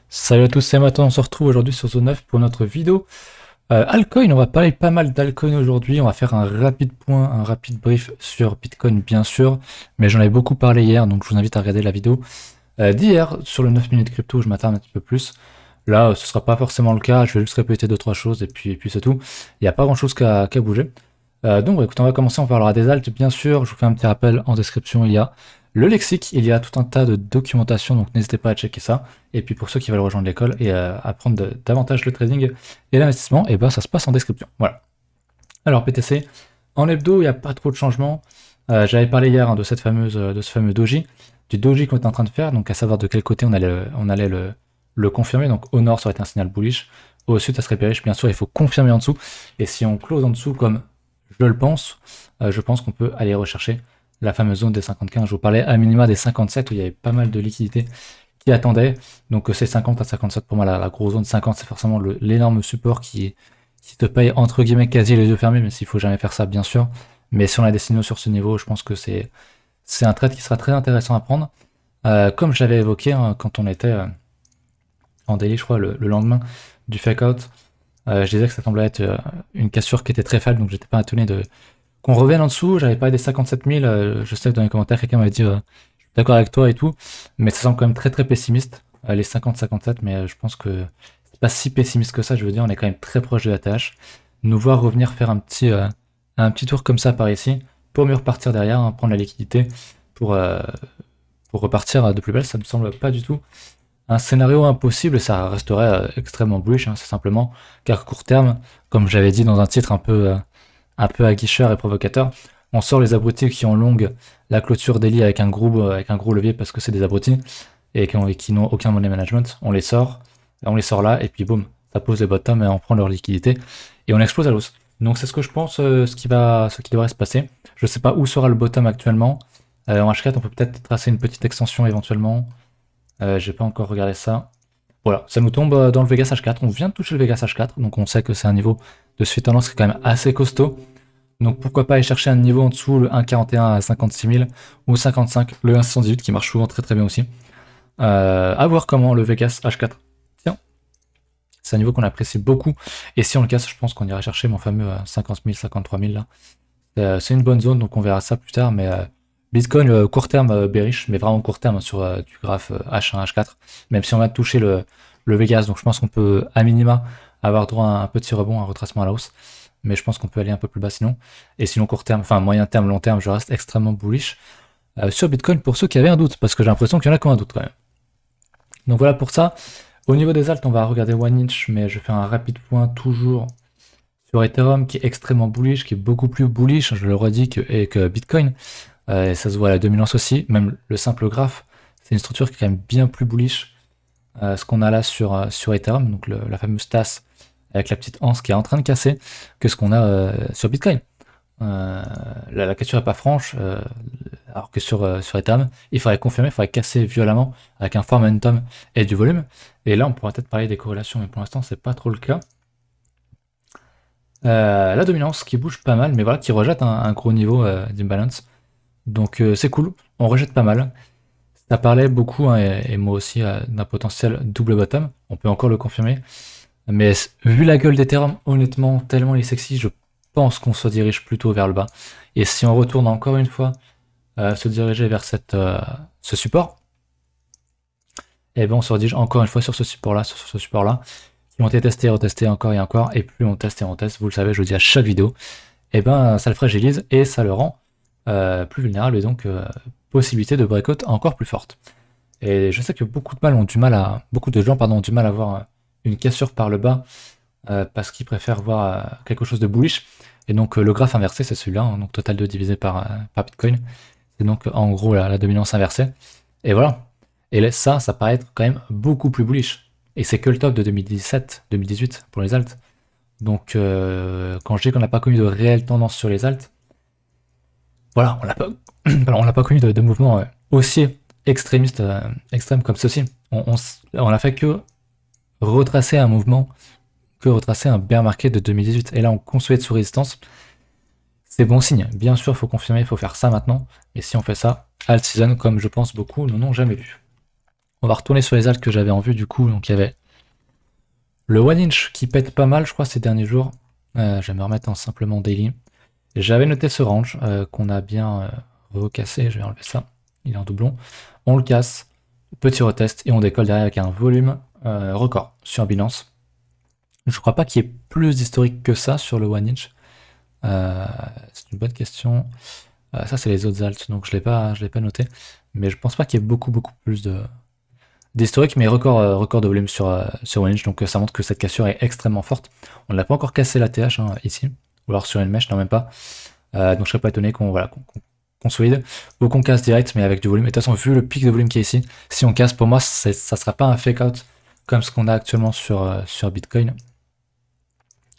Salut à tous, c'est Maton, on se retrouve aujourd'hui sur Zone 9 pour notre vidéo altcoin. On va parler pas mal d'altcoin aujourd'hui, on va faire un rapide point, un rapide brief sur Bitcoin bien sûr, mais j'en avais beaucoup parlé hier, donc je vous invite à regarder la vidéo d'hier sur le 9 minutes crypto, je m'attarde un petit peu plus. Là, ce sera pas forcément le cas, je vais juste répéter deux trois choses et puis c'est tout. Il n'y a pas grand chose qu'à bouger. Donc écoute, on va commencer, on parlera des alts bien sûr, je vous fais un petit rappel en description, il y a le lexique, il y a tout un tas de documentation, donc n'hésitez pas à checker ça. Et puis pour ceux qui veulent rejoindre l'école et apprendre davantage le trading et l'investissement, et ben ça se passe en description. Voilà. Alors PTC, en hebdo, il n'y a pas trop de changements. J'avais parlé hier de cette de ce fameux doji, du doji qu'on était en train de faire, donc à savoir de quel côté on allait le confirmer. Donc au nord, ça aurait été un signal bullish. Au sud, ça serait bearish. Bien sûr, il faut confirmer en dessous. Et si on close en dessous, comme je pense qu'on peut aller rechercher la fameuse zone des 55. Je vous parlais à minima des 57 où il y avait pas mal de liquidités qui attendaient. Donc c'est 50 à 57 pour moi la grosse zone. 50 c'est forcément l'énorme support qui te paye entre guillemets quasi les yeux fermés, mais s'il faut jamais faire ça bien sûr. Mais si on a des signaux sur ce niveau, je pense que c'est un trade qui sera très intéressant à prendre. Comme je l'avais évoqué hein, quand on était en daily, je crois, le lendemain du fake out, je disais que ça semblait être une cassure qui était très faible, donc j'étais pas étonné de qu'on revienne en dessous. J'avais parlé des 57 000, je sais que dans les commentaires, quelqu'un m'avait dit je suis d'accord avec toi et tout, mais ça semble quand même très très pessimiste, les 50-57, mais je pense que c'est pas si pessimiste que ça, je veux dire, on est quand même très proche de la TH. Nous voir revenir faire un petit tour comme ça par ici, pour mieux repartir derrière, hein, prendre la liquidité pour repartir de plus belle, ça me semble pas du tout un scénario impossible, ça resterait extrêmement bullish, hein, c'est simplement car court terme, comme j'avais dit dans un titre un peu aguicheur et provocateur, on sort les abrutis qui ont longue la clôture daily avec un gros levier parce que c'est des abrutis et qui n'ont aucun money management, on les sort là et puis boum, ça pose les bottoms et on prend leur liquidité et on explose à l'os. Donc c'est ce que je pense, ce qui devrait se passer. Je sais pas où sera le bottom actuellement. En H4 on peut peut-être tracer une petite extension éventuellement. J'ai pas encore regardé ça. Voilà, ça nous tombe dans le Vegas H4. On vient de toucher le Vegas H4, donc on sait que c'est un niveau de suite tendance qui est quand même assez costaud. Donc pourquoi pas aller chercher un niveau en dessous, le 1,41 à 56 000 ou 55, le 1,78 qui marche souvent très très bien aussi. À voir comment le Vegas H4 tient. C'est un niveau qu'on apprécie beaucoup. Et si on le casse, je pense qu'on ira chercher mon fameux 50 000, 53 000 là. C'est une bonne zone, donc on verra ça plus tard, mais Bitcoin court terme bearish, mais vraiment court terme sur du graphe H1, H4, même si on va toucher le Vegas, donc je pense qu'on peut à minima avoir droit à un petit rebond, un retracement à la hausse, mais je pense qu'on peut aller un peu plus bas sinon. Et sinon court terme, enfin moyen terme, long terme, je reste extrêmement bullish sur Bitcoin pour ceux qui avaient un doute, parce que j'ai l'impression qu'il y en a qui ont un doute quand même. Donc voilà pour ça. Au niveau des alts, on va regarder One Inch, mais je fais un rapide point toujours sur Ethereum qui est extrêmement bullish, qui est beaucoup plus bullish, je le redis, que Bitcoin. Et ça se voit à la dominance aussi, même le simple graphe, c'est une structure qui est quand même bien plus bullish. Ce qu'on a là sur Ethereum, donc la fameuse tasse avec la petite anse qui est en train de casser, que ce qu'on a sur Bitcoin. La cassure n'est pas franche, alors que sur Ethereum, il faudrait confirmer, il faudrait casser violemment avec un fort momentum et du volume. Et là, on pourrait peut-être parler des corrélations, mais pour l'instant, c'est pas trop le cas. La dominance qui bouge pas mal, mais voilà, qui rejette un gros niveau d'imbalance. Donc c'est cool, on rejette pas mal. Ça parlait beaucoup, hein, et moi aussi, d'un potentiel double bottom. On peut encore le confirmer. Mais vu la gueule d'Ethereum, honnêtement, tellement il est sexy, je pense qu'on se dirige plutôt vers le bas. Et si on retourne encore une fois se diriger vers ce support, et ben on se redirige encore une fois sur ce support-là, qui ont été testés, retestés encore et encore, et plus on teste et on teste, vous le savez, je le dis à chaque vidéo, et ben ça le fragilise et ça le rend plus vulnérable et donc possibilité de breakout encore plus forte. Et je sais que beaucoup de gens ont du mal à voir une cassure par le bas parce qu'ils préfèrent voir quelque chose de bullish. Et donc le graphe inversé c'est celui-là, hein, donc total 2 divisé par Bitcoin. C'est donc en gros la dominance inversée. Et voilà. Et là, ça paraît être quand même beaucoup plus bullish. Et c'est que le top de 2017-2018 pour les alts. Donc quand je dis qu'on n'a pas connu de réelle tendance sur les alts, voilà, on n'a pas connu de mouvement aussi extrémiste, extrême comme ceci. On a fait que retracer un mouvement, que retracer un bear market de 2018. Et là, on consolide sous résistance. C'est bon signe. Bien sûr, il faut confirmer, il faut faire ça maintenant. Et si on fait ça, alt season, comme je pense beaucoup n'en ont jamais vu. On va retourner sur les alts que j'avais en vue du coup. Donc il y avait le one inch qui pète pas mal, je crois, ces derniers jours. Je vais me remettre en simplement daily. J'avais noté ce range qu'on a bien recassé. Je vais enlever ça. Il est en doublon. On le casse. Petit retest et on décolle derrière avec un volume record sur Binance. Je crois pas qu'il y ait plus d'historique que ça sur le one inch. C'est une bonne question. Ça c'est les autres alts, donc je l'ai pas noté. Mais je pense pas qu'il y ait beaucoup plus d'historique, mais record de volume sur one inch, donc ça montre que cette cassure est extrêmement forte. On n'a pas encore cassé la TH ici, ou alors sur une mèche, non même pas. Donc je serais pas étonné qu'on consolide ou qu'on casse direct, mais avec du volume. Et de toute façon, vu le pic de volume qui est ici, si on casse, pour moi, ça sera pas un fake out comme ce qu'on a actuellement sur Bitcoin,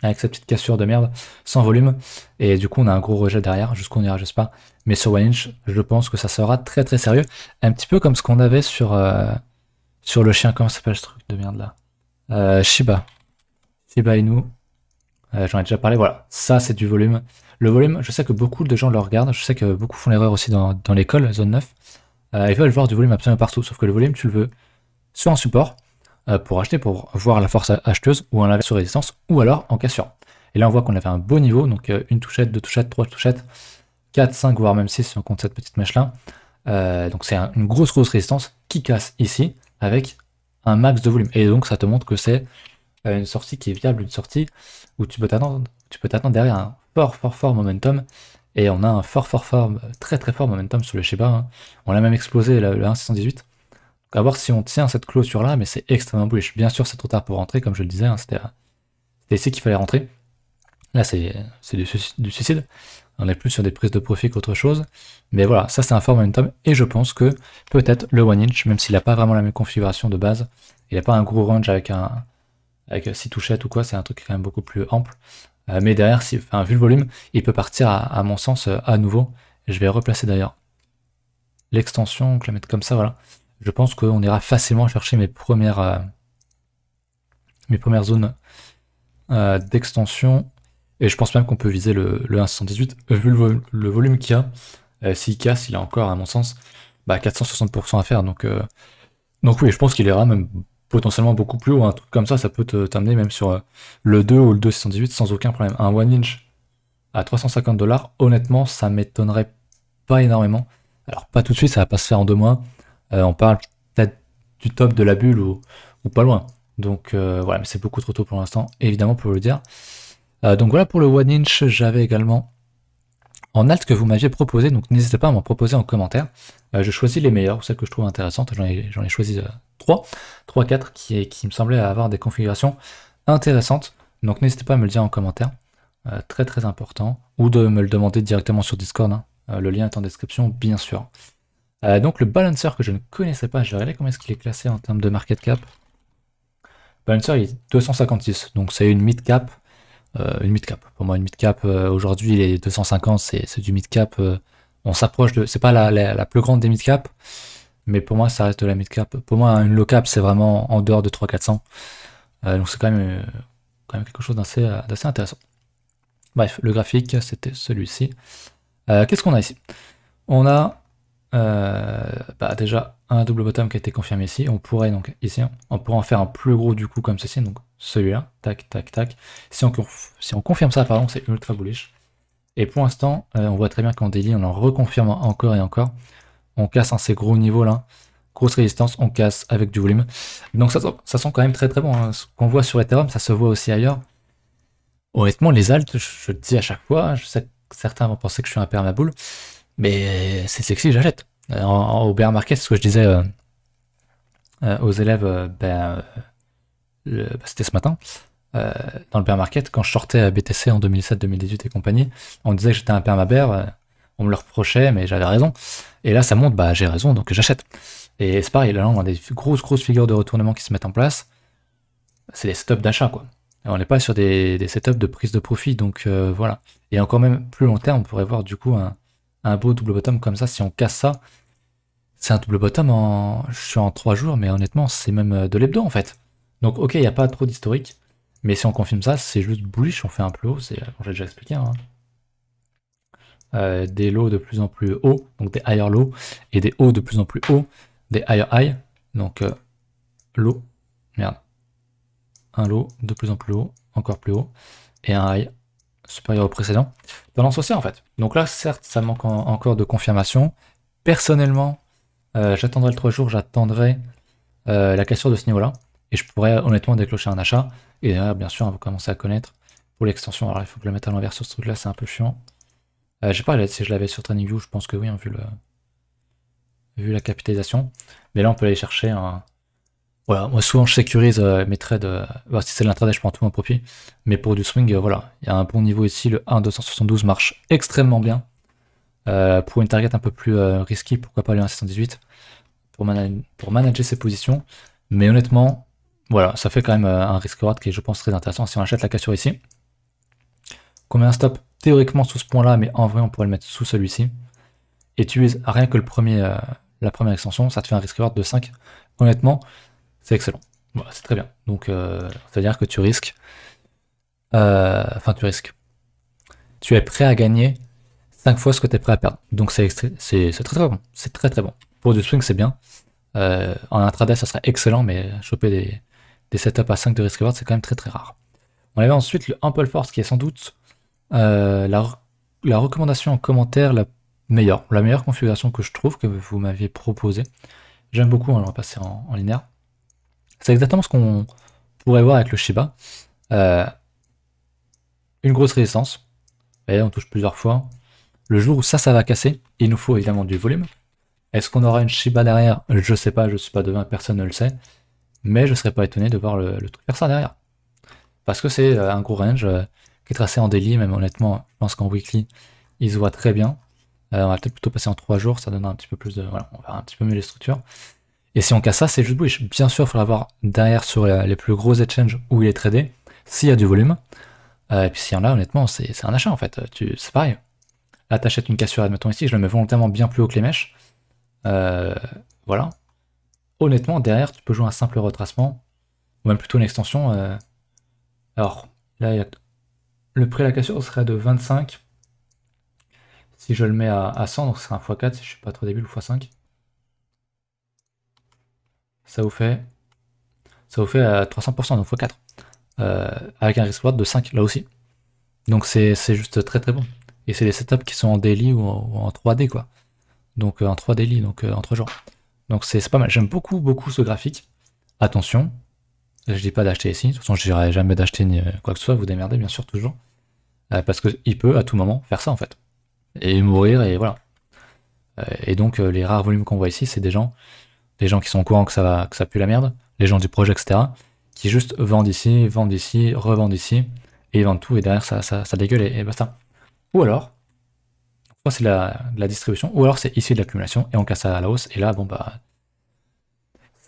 avec cette petite cassure de merde, sans volume, et du coup on a un gros rejet derrière, jusqu'où on ira, je sais pas. Mais sur one inch, je pense que ça sera très sérieux, un petit peu comme ce qu'on avait sur le chien, comment s'appelle ce truc de merde là, Shiba Inu, j'en ai déjà parlé, voilà, ça c'est du volume. Le volume, je sais que beaucoup de gens le regardent, je sais que beaucoup font l'erreur aussi dans l'école, zone 9, ils veulent voir du volume absolument partout, sauf que le volume tu le veux soit en support, pour acheter, pour voir la force acheteuse, ou en inverse sur résistance, ou alors en cassure. Et là on voit qu'on avait un beau niveau, donc une touchette, deux touchettes, trois touchettes, 4, 5, voire même 6 si on compte cette petite mèche là. Donc c'est une grosse résistance qui casse ici, avec un max de volume. Et donc ça te montre que c'est une sortie qui est viable, une sortie où tu peux t'attendre derrière un fort momentum. Et on a un très fort momentum sur le Shiba. Hein. On l'a même explosé le 1,618. À voir si on tient cette clôture là, mais c'est extrêmement bullish. Bien sûr, c'est trop tard pour rentrer, comme je le disais, hein, c'était ici qu'il fallait rentrer. Là, c'est du suicide. On est plus sur des prises de profit qu'autre chose. Mais voilà, ça c'est un fort momentum. Et je pense que peut-être le one inch, même s'il n'a pas vraiment la même configuration de base, il n'a pas un gros range avec 6 touchettes ou quoi, c'est un truc qui est quand même beaucoup plus ample. Mais derrière, vu le volume, il peut partir à mon sens à nouveau. Je vais replacer d'ailleurs l'extension, je la mettre comme ça, voilà. Je pense qu'on ira facilement chercher mes premières zones d'extension. Et je pense même qu'on peut viser le 1,618, vu le volume qu'il y a. S'il casse, il a encore, à mon sens, 460% à faire. Donc oui, je pense qu'il ira même potentiellement beaucoup plus haut. Un truc comme ça peut t'amener même sur le 2 ou le 2,618 sans aucun problème. Un one inch à 350$, honnêtement, ça m'étonnerait pas énormément. Alors pas tout de suite, ça va pas se faire en 2 mois. On parle peut-être du top de la bulle ou pas loin. Donc voilà, mais c'est beaucoup trop tôt pour l'instant, évidemment, pour le dire. Donc voilà pour le one inch, j'avais également en alt que vous m'aviez proposé, donc n'hésitez pas à m'en proposer en commentaire. Je choisis les meilleurs, celles que je trouve intéressantes, j'en ai choisi 3-4 qui me semblaient avoir des configurations intéressantes. Donc n'hésitez pas à me le dire en commentaire, très important, ou de me le demander directement sur Discord, hein. Le lien est en description, bien sûr. Donc le balancer que je ne connaissais pas, je vais regarder comment est-ce qu'il est classé en termes de market cap. Balancer il est 256, donc c'est une mid cap. Pour moi une mid cap aujourd'hui il est 250, c'est du mid cap. On s'approche de, c'est pas la plus grande des mid cap, mais pour moi ça reste de la mid cap. Pour moi une low cap c'est vraiment en dehors de 300-400. Donc c'est quand même quelque chose d'assez intéressant. Bref, le graphique c'était celui-ci. Qu'est-ce qu'on a ici? On a déjà un double bottom qui a été confirmé ici. On pourrait donc ici, on pourrait en faire un plus gros du coup comme ceci, donc celui-là, tac. Si on confirme ça, pardon, c'est ultra bullish. Et pour l'instant, on voit très bien qu'en daily, on en reconfirme encore et encore. On casse ces gros niveaux là, grosse résistance, on casse avec du volume. Donc ça sent quand même très bon. Hein. Ce qu'on voit sur Ethereum, ça se voit aussi ailleurs. Honnêtement, les alts, je le dis à chaque fois, je sais que certains vont penser que je suis un permabull, mais c'est sexy, j'achète. Au bear market, c'est ce que je disais aux élèves, c'était ce matin, dans le bear market, quand je sortais à BTC en 2017, 2018 et compagnie, on disait que j'étais un perma-bear, on me le reprochait, mais j'avais raison. Et là, ça monte, j'ai raison, donc j'achète. Et c'est pareil, là, on a des grosses figures de retournement qui se mettent en place. C'est des setups d'achat, quoi. Et on n'est pas sur des setups de prise de profit, donc voilà. Et encore même plus long terme, on pourrait voir du coup un beau double bottom comme ça. Si on casse ça, c'est un double bottom je suis en 3 jours, mais honnêtement, c'est même de l'hebdo en fait. Donc ok, il n'y a pas trop d'historique, mais si on confirme ça, c'est juste bullish, on fait un plus haut, c'est comme j'ai déjà expliqué. Hein. Des lows de plus en plus hauts, donc des higher lows, et des hauts de plus en plus hauts, des higher high. Donc low, merde, un low de plus en plus haut, encore plus haut, et un high supérieur au précédent. Tendance haussière en fait. Donc là, certes, ça manque encore de confirmation. Personnellement, j'attendrai le 3 jours, j'attendrai la cassure de ce niveau-là, et je pourrais honnêtement déclencher un achat. Et derrière, bien sûr, on va commencer à connaître pour l'extension. Alors il faut que je le mette à l'envers sur ce truc-là, c'est un peu chiant. Je sais pas si je l'avais sur TradingView, je pense que oui, hein, vu la capitalisation. Mais là, on peut aller chercher un. Voilà, moi souvent je sécurise mes trades. Si c'est de l'intraday, je prends tout mon profit. Mais pour du swing, voilà, il y a un bon niveau ici. Le 1,272 marche extrêmement bien. Pour une target un peu plus risky, pourquoi pas le 1,618 pour manager ses positions. Mais honnêtement, voilà, ça fait quand même un risk-reward qui est, je pense, très intéressant. Si on achète la cassure ici, qu'on met un stop théoriquement sous ce point-là, mais en vrai, on pourrait le mettre sous celui-ci. Et tu utilises rien que la première extension, ça te fait un risk-reward de 5. Honnêtement, c'est excellent. Voilà, c'est très bien. Donc, c'est-à-dire que tu risques. Enfin, tu risques. Tu es prêt à gagner 5 fois ce que tu es prêt à perdre. Donc, c'est très très bon. C'est très très bon. Pour du swing, c'est bien. En intraday, ça serait excellent, mais choper des setups à 5 de risk reward, c'est quand même très très rare. On avait ensuite le Ample Force qui est sans doute la recommandation en commentaire la meilleure configuration que je trouve que vous m'aviez proposé. J'aime beaucoup, on va passer en linéaire. C'est exactement ce qu'on pourrait voir avec le Shiba. Une grosse résistance. Et on touche plusieurs fois. Le jour où ça va casser, il nous faut évidemment du volume. Est-ce qu'on aura une Shiba derrière? Je sais pas, je suis pas devin, personne ne le sait. Mais je serais pas étonné de voir le truc faire ça derrière. Parce que c'est un gros range qui est tracé en daily, même honnêtement, je pense qu'en weekly, il se voit très bien. On va peut-être plutôt passer en 3 jours, ça donnera un petit peu plus de. Voilà, on verra un petit peu mieux les structures. Et si on casse ça, c'est juste bullish. Bien sûr, il faudra voir derrière sur les plus gros exchanges où il est tradé, s'il y a du volume. Et puis s'il y en a, honnêtement, c'est un achat en fait. C'est pareil. Là, t'achètes une cassure, admettons ici, je le mets volontairement bien plus haut que les mèches. Voilà. Honnêtement, derrière, tu peux jouer un simple retracement, ou même plutôt une extension. Alors, là, le prix à la cassure serait de 25. Si je le mets à 100, donc ce serait un x4, si je suis pas trop débile, ou x5. Ça vous fait à 300%, donc x4. Avec un risk reward de 5, là aussi. Donc c'est juste très très bon. Et c'est des setups qui sont en daily ou en 3D, quoi. Donc en 3 daily, donc en 3 jours. Donc c'est pas mal. J'aime beaucoup, beaucoup ce graphique. Attention, je dis pas d'acheter ici. De toute façon, je dirais jamais d'acheter ni quoi que ce soit. Vous démerdez, bien sûr, toujours. Parce qu'il peut à tout moment faire ça, en fait. Et mourir, et voilà. Et donc, les rares volumes qu'on voit ici, c'est des gens qui sont au courant que ça pue la merde, les gens du projet, etc., qui juste vendent ici, revendent ici, et ils vendent tout, et derrière, ça dégueule, et basta. Ou alors, soit c'est de la distribution, ou alors c'est ici de l'accumulation, et on casse à la hausse, et là, bon, bah,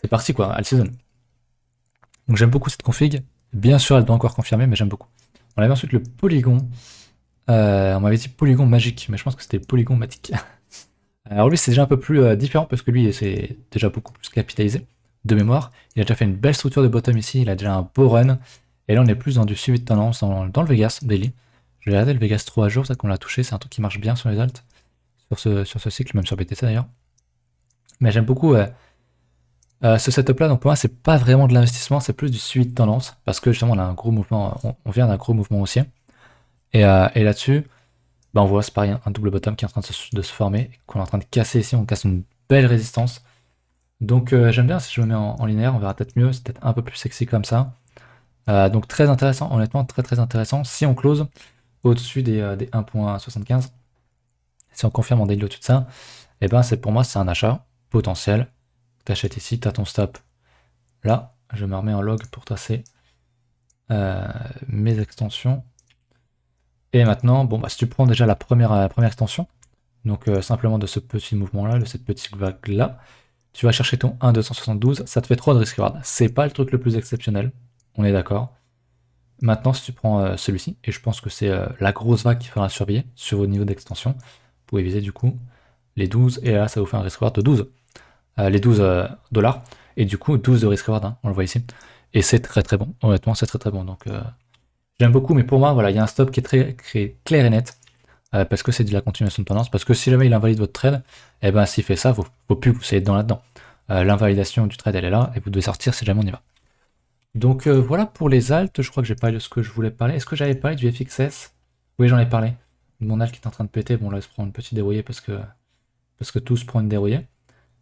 c'est parti, quoi, all season. Donc j'aime beaucoup cette config. Bien sûr, elle doit encore confirmer, mais j'aime beaucoup. On avait ensuite le Polygon. On m'avait dit Polygon magique, mais je pense que c'était Polygon matique. Alors lui, c'est déjà un peu plus différent, parce que lui, c'est déjà beaucoup plus capitalisé, de mémoire. Il a déjà fait une belle structure de bottom ici, il a déjà un beau run. Et là, on est plus dans du suivi de tendance, dans le Vegas daily. Je vais regarder le Vegas 3 jours, ça qu'on l'a touché, c'est un truc qui marche bien sur les alts, sur ce cycle, même sur BTC d'ailleurs. Mais j'aime beaucoup ce setup là, donc pour moi c'est pas vraiment de l'investissement, c'est plus du suivi de tendance, parce que justement on a un gros mouvement, on vient d'un gros mouvement haussier. Et là-dessus, bah, on voit c'est pareil, un double bottom qui est en train de se former, qu'on est en train de casser ici, on casse une belle résistance. Donc j'aime bien si je me mets en linéaire, on verra peut-être mieux, c'est peut-être un peu plus sexy comme ça. Donc très intéressant, honnêtement très très intéressant. Si on close au-dessus des 1.75, si on confirme en daily au-dessus de ça, et ben c'est pour moi c'est un achat potentiel. T'achètes ici, t'as ton stop là, je me remets en log pour tracer mes extensions. Et maintenant, bon bah si tu prends déjà la première extension, donc simplement de ce petit mouvement là, de cette petite vague là, tu vas chercher ton 1,272, ça te fait 3 de risk reward. C'est pas le truc le plus exceptionnel, on est d'accord. Maintenant, si tu prends celui-ci, et je pense que c'est la grosse vague qu'il faudra surveiller sur vos niveaux d'extension, vous pouvez viser du coup les 12, et là ça vous fait un risk reward de 12. Les 12 dollars, et du coup 12 de risk reward, hein, on le voit ici. Et c'est très très bon, honnêtement c'est très très bon, donc j'aime beaucoup, mais pour moi voilà, il y a un stop qui est très clair et net, parce que c'est de la continuation de tendance, parce que si jamais il invalide votre trade, et ben s'il fait ça, faut plus que vous soyez dedans là-dedans. l'invalidation du trade elle est là, et vous devez sortir si jamais on y va. Donc voilà pour les alts, je crois que j'ai parlé de ce que je voulais parler. Est-ce que j'avais parlé du FXS? Oui, j'en ai parlé. Mon alt qui est en train de péter, bon là il se prend une petite dérouillée parce que tout se prend une dérouillée.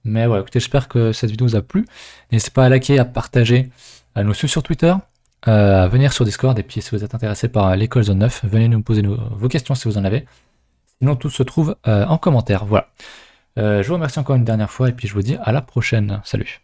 Mais voilà, écoutez, j'espère que cette vidéo vous a plu. N'hésitez pas à liker, à partager, à nous suivre sur Twitter, à venir sur Discord, et puis si vous êtes intéressé par l'école Zone 9, venez nous poser vos questions si vous en avez. Sinon tout se trouve en commentaire. Voilà. Je vous remercie encore une dernière fois, et puis je vous dis à la prochaine. Salut.